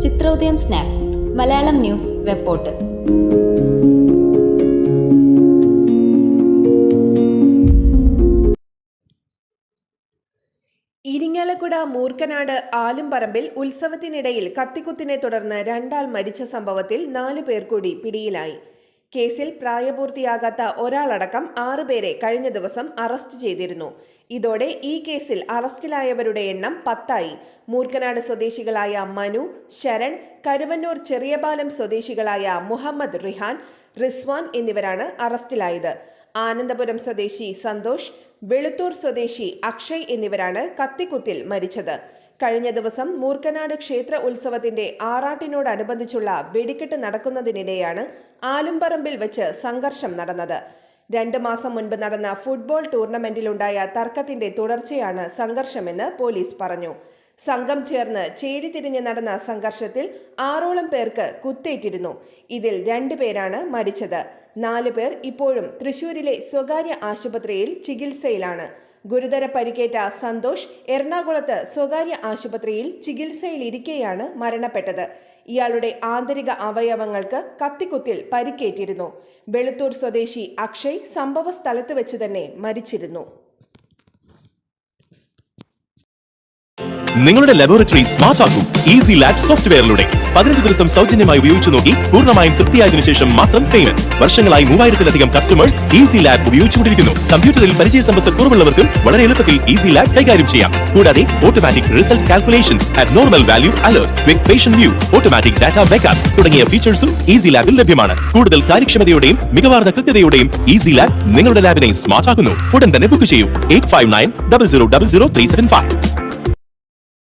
Chithrodayam snap Malayalam news web portal. Irinjalakuda Moorkanad ആലുംപറമ്പിൽ ഉത്സവത്തിനിടയിൽ കത്തിക്കുത്തിനെ തുടർന്ന് 2 ആൾ മരിച്ച സംഭവത്തിൽ 4 പേർ കൂടി പിടിയിലായി. കേസിൽ പ്രായപൂർത്തിയാകാത്ത ഒരാളടക്കം 6 പേരെ കഴിഞ്ഞ ദിവസം അറസ്റ്റ് ചെയ്തിരുന്നു. ഇതോടെ ഈ കേസിൽ അറസ്റ്റിലായവരുടെ എണ്ണം 10 മൂർക്കനാട് സ്വദേശികളായ മനു, ശരൺ, കരുവന്നൂർ ചെറിയപാലം സ്വദേശികളായ മുഹമ്മദ് റിഹാൻ, റിസ്വാൻ എന്നിവരാണ് അറസ്റ്റിലായത്. ആനന്ദപുരം സ്വദേശി സന്തോഷ്, വെളുത്തൂർ സ്വദേശി അക്ഷയ് എന്നിവരാണ് കത്തിക്കുത്തിൽ മരിച്ചത്. കഴിഞ്ഞ ദിവസം മൂർക്കനാട് ക്ഷേത്ര ഉത്സവത്തിന്റെ ആറാട്ടിനോടനുബന്ധിച്ചുള്ള വെടിക്കെട്ട് നടക്കുന്നതിനിടെയാണ് ആലുംപറമ്പിൽ വെച്ച് സംഘർഷം നടന്നത്. 2 മാസം മുൻപ് നടന്ന ഫുട്ബോൾ ടൂർണമെന്റിലുണ്ടായ തർക്കത്തിന്റെ തുടർച്ചയാണ് സംഘർഷമെന്ന് പോലീസ് പറഞ്ഞു. സംഘം ചേർന്ന് ചേരിതിരിഞ്ഞ് നടന്ന സംഘർഷത്തിൽ 6ഓളം പേർക്ക് കുത്തേറ്റിരുന്നു. ഇതിൽ 2 പേരാണ് മരിച്ചത്. 4 പേർ ഇപ്പോഴും തൃശൂരിലെ സ്വകാര്യ ആശുപത്രിയിൽ ചികിത്സയിലാണ്. ഗുരുതര പരിക്കേറ്റ സന്തോഷ് എറണാകുളത്ത് സ്വകാര്യ ആശുപത്രിയിൽ ചികിത്സയിലിരിക്കെയാണ് മരണപ്പെട്ടത്. ഇയാളുടെ ആന്തരിക അവയവങ്ങൾക്ക് കത്തിക്കുത്തിൽ പരിക്കേറ്റിരുന്നു. വെളുത്തൂർ സ്വദേശി അക്ഷയ് സംഭവ സ്ഥലത്ത് വെച്ച് തന്നെ മരിച്ചിരുന്നു. നിങ്ങളുടെ ലബോറട്ടറി സ്മാർട്ട് ആക്കൂ ഈസി ലാബ് സോഫ്റ്റ്വെയറിലൂടെ. 15 ദിവസം സൗജന്യമായി ഉപയോഗിച്ചു നോക്കി പൂർണ്ണമായും തൃപ്തിയായതിനു ശേഷം മാത്രം പേയ്മെന്റ്. വർഷങ്ങളായി 3000-ലധികം കസ്റ്റമേഴ്സ് ഈസി ലാബ് ഉപയോഗിച്ചുകൊണ്ടിരിക്കുന്നു. കമ്പ്യൂട്ടറിൽ പരിചയസമ്പത്ത് കുറവുള്ളവർക്കും വളരെ എളുപ്പത്തിൽ ഈസി ലാബ് കൈകാര്യം ചെയ്യാം. കൂടാതെ automatic result calculation, abnormal value alert, quick patient view, automatic data backup തുടങ്ങിയ ഫീച്ചേഴ്സും ഈസി ലാബിൽ ലഭ്യമാണ്. കൂടുതൽ കാര്യക്ഷമതയോടെയും മികവാർന്ന കൃത്യതയോടെയും ഈസി ലാബ് നിങ്ങളുടെ ലാബിനെ സ്മാർട്ട് ആക്കുന്നു. ഉടൻ തന്നെ ബുക്ക് ചെയ്യൂ 85900375.